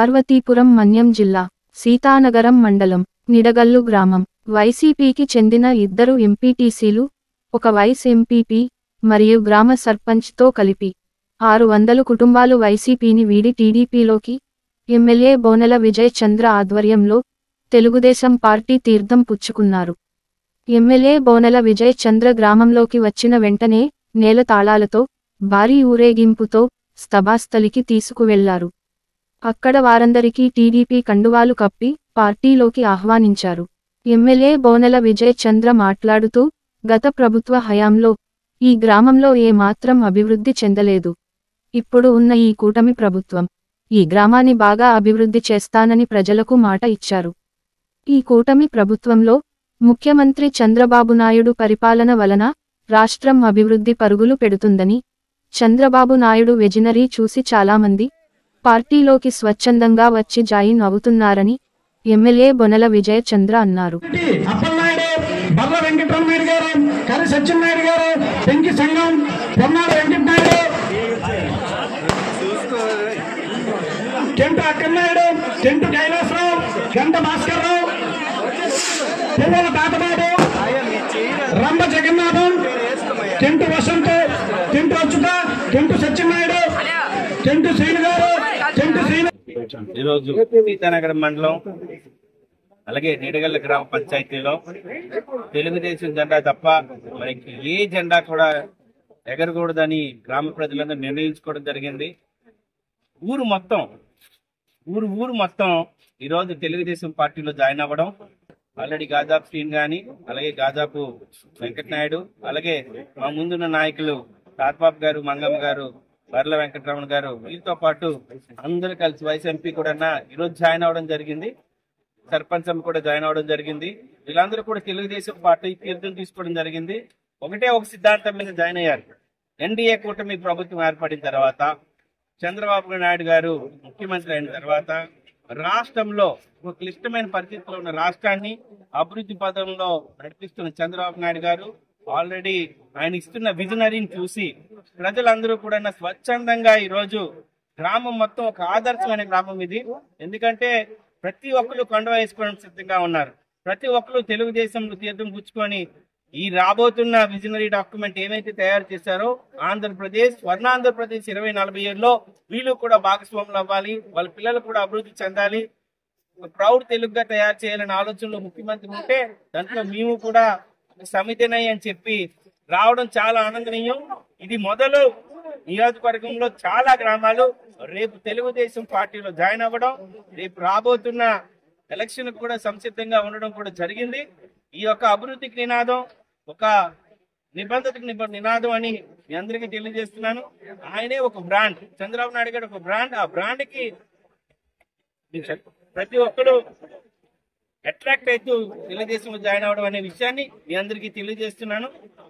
పార్వతీపురం మన్యం జిల్లా సీతానగరం మండలం నిడగల్లు గ్రామం వైసీపీకి చెందిన ఇద్దరు ఎంపీటీసీలు, ఒక వైస్ ఎంపీపీ మరియు గ్రామ సర్పంచ్తో కలిపి 600 కుటుంబాలు వైసీపీని వీడి టీడీపీలోకి ఎమ్మెల్యే బోనెల విజయ్ చంద్ర ఆధ్వర్యంలో తెలుగుదేశం పార్టీ తీర్థం పుచ్చుకున్నారు. ఎమ్మెల్యే బోనెల విజయ్ చంద్ర గ్రామంలోకి వచ్చిన వెంటనే నేల తాళాలతో భారీ ఊరేగింపుతో స్తభాస్థలికి తీసుకువెళ్లారు. అక్కడ వారందరికీ టీడీపీ కండువాలు కప్పి పార్టీలోకి ఆహ్వానించారు. ఎమ్మెల్యే బోనెల విజయ్ చంద్ర మాట్లాడుతూ, గత ప్రభుత్వ హయాంలో ఈ గ్రామంలో ఏమాత్రం అభివృద్ధి చెందలేదు. ఇప్పుడు ఉన్న ఈ కూటమి ప్రభుత్వం ఈ గ్రామాన్ని బాగా అభివృద్ధి చేస్తానని ప్రజలకు మాట ఇచ్చారు. ఈ కూటమి ప్రభుత్వంలో ముఖ్యమంత్రి చంద్రబాబు నాయుడు పరిపాలన వలన రాష్ట్రం అభివృద్ధి పరుగులు పెడుతుందని, చంద్రబాబు నాయుడు విజనరీ చూసి చాలామంది పార్టీలోకి స్వచ్ఛందంగా వచ్చి జాయిన్ అవుతున్నారని ఎమ్మెల్యే బోనెల విజయ్ చంద్ర అన్నారు. Rambha Jagannatham, tent Vasanth, tent Achyuta, tent Satyanaidu, tent Srinu garu, tent Srinu. ఈరోజు సీతానగరం మండలం అలాగే నిడగల్ల గ్రామ పంచాయతీలో తెలుగుదేశం జెండా తప్ప మనకి ఏ జెండా కూడా ఎగరకూడదని గ్రామ ప్రజలందరూ నిర్ణయించుకోవడం జరిగింది. ఊరు మొత్తం ఈరోజు తెలుగుదేశం పార్టీలో జాయిన్ అవ్వడం, ఆల్రెడీ గాజాపు శ్రీన్ గాని, అలాగే గాజాపు వెంకటనాయుడు, అలాగే మా ముందున్న నాయకులు తాత్బాబు గారు, మంగమ్మ గారు, బర్ల వెంకటరమణ గారు, వీళ్ళతో పాటు అందరూ కలిసి వైస్ ఎంపీ కూడా ఈరోజు జాయిన్ అవ్వడం జరిగింది. సర్పంచ్ కూడా జాయిన్ అవ్వడం జరిగింది. వీళ్ళందరూ కూడా తెలుగుదేశం పార్టీ తీర్థం తీసుకోవడం జరిగింది. ఒకటే ఒక సిద్ధాంతం మీద జాయిన్ అయ్యారు. ఎన్డీఏ కూటమి ప్రభుత్వం ఏర్పడిన తర్వాత, చంద్రబాబు నాయుడు గారు ముఖ్యమంత్రి అయిన తర్వాత రాష్ట్రంలో ఒక క్లిష్టమైన పరిస్థితిలో ఉన్న రాష్ట్రాన్ని అభివృద్ధి పదంలో నడిపిస్తున్న చంద్రబాబు నాయుడు గారు ఆల్రెడీ ఆయన ఇస్తున్న విజనరీని చూసి ప్రజలందరూ కూడా స్వచ్ఛందంగా ఈరోజు గ్రామం మొత్తం ఒక ఆదర్శమైన గ్రామం ఇది. ఎందుకంటే ప్రతి ఒక్కరు కండువా వేసుకోవడానికి సిద్ధంగా ఉన్నారు. ప్రతి ఒక్కరు తెలుగుదేశంలో తీర్థం పుచ్చుకొని ఈ రాబోతున్న విజనరీ డాక్యుమెంట్ ఏమైతే తయారు చేశారో ఆంధ్రప్రదేశ్, స్వర్ణాంధ్రప్రదేశ్ 2040 ఏళ్ళలో వీళ్ళు కూడా భాగస్వాములు అవ్వాలి, వాళ్ళ పిల్లలు కూడా అభివృద్ధి చెందాలి, ప్రౌడ్ తెలుగుగా తయారు చేయాలనే ఆలోచనలో ముఖ్యమంత్రి ఉంటే దాంట్లో మేము కూడా సమితినై అని చెప్పి రావడం చాలా ఆనందనీయం. ఇది మొదలు నియోజకవర్గంలో చాలా గ్రామాలు రేపు తెలుగుదేశం పార్టీలో జాయిన్ అవ్వడం, రేపు రాబోతున్న ఎలక్షన్ కూడా సంసిద్ధంగా ఉండడం కూడా జరిగింది. ఈ యొక్క అభివృద్ధికి నినాదం, ఒక నిబంధతకు నినాదం అని మీ అందరికీ తెలియజేస్తున్నాను. ఆయనే ఒక బ్రాండ్, చంద్రబాబు నాయుడు గారు ఒక బ్రాండ్. ఆ బ్రాండ్ కి ప్రతి ఒక్కరు అట్రాక్ట్ అవుతూ తెలుగుదేశంలో జాయిన్ అవడం అనే విషయాన్ని మీ అందరికీ తెలియజేస్తున్నాను.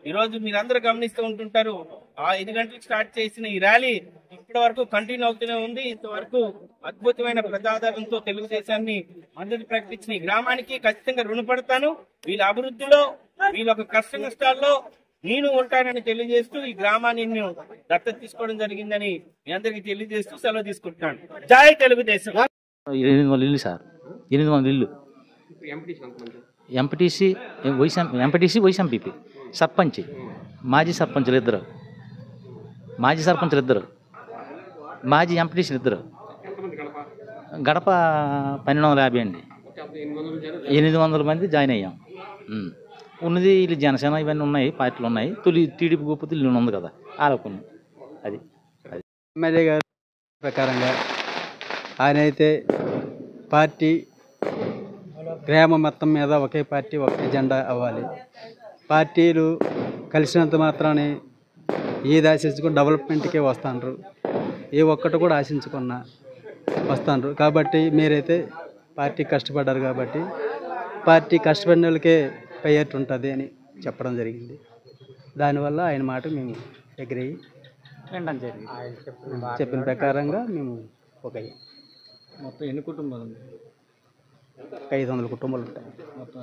ఈ రోజు మీరందరూ గమనిస్తూ ఉంటుంటారు, 5 గంటలకు స్టార్ట్ చేసిన ఈ ర్యాలీ ఇప్పటి వరకు కంటిన్యూ అవుతూనే ఉంది. ఇంతవరకు అద్భుతమైన ప్రజాదరణతో తెలుగుదేశాన్ని మద్దతు ప్రకటించిన ఈ గ్రామానికి ఖచ్చితంగా రుణపడతాను. వీళ్ళ అభివృద్ధిలో, వీళ్ళ ఒక కష్ట నష్టాల్లో నేను ఉంటానని తెలియజేస్తూ ఈ గ్రామాన్ని నేను దత్తత తీసుకోవడం జరిగిందని మీ అందరికీ తెలియజేస్తూ సెలవు తీసుకుంటున్నాను. జై తెలుగుదేశం. 800 ఇల్లు సార్, 800 ఇల్లు. ఎంపీటీసీ, వైస్ ఎంపీపీ, సర్పంచ్, మాజీ సర్పంచులు ఇద్దరు, మాజీ ఎంపీటీసీలు ఇద్దరు, గడప 1250 అండి. 800 మంది జాయిన్ అయ్యాం. ఉన్నది వీళ్ళు జనసేన ఇవన్నీ ఉన్నాయి, పార్టీలు ఉన్నాయి. తొలి టీడీపీ గొప్పది ఇల్లు ఉంది కదా, ఆలోకున్నాం. అది ఎమ్మెల్యే గారి ప్రకారంగా ఆయన అయితే పార్టీ గ్రామం మొత్తం మీద ఒకే పార్టీ, ఒకే జెండా అవ్వాలి. పార్టీలు కలిసినంత మాత్రాన్ని ఏది ఆశించుకుని డెవలప్మెంట్కే వస్తాండ్రు, ఏ ఒక్కటి కూడా ఆశించుకున్నా వస్తాండ్రు. కాబట్టి మీరైతే పార్టీ కష్టపడ్డారు కాబట్టి పార్టీ కష్టపడిన వాళ్ళకే ప్రయారిటీ ఉంటుంది అని చెప్పడం జరిగింది. దానివల్ల ఆయన మాట మేము అగ్రీ వినడం జరిగింది. చెప్పిన ప్రకారంగా మేము ఒక మొత్తం ఎన్ని కుటుంబాలు? 500 కుటుంబాలు ఉంటాయి. మొత్తం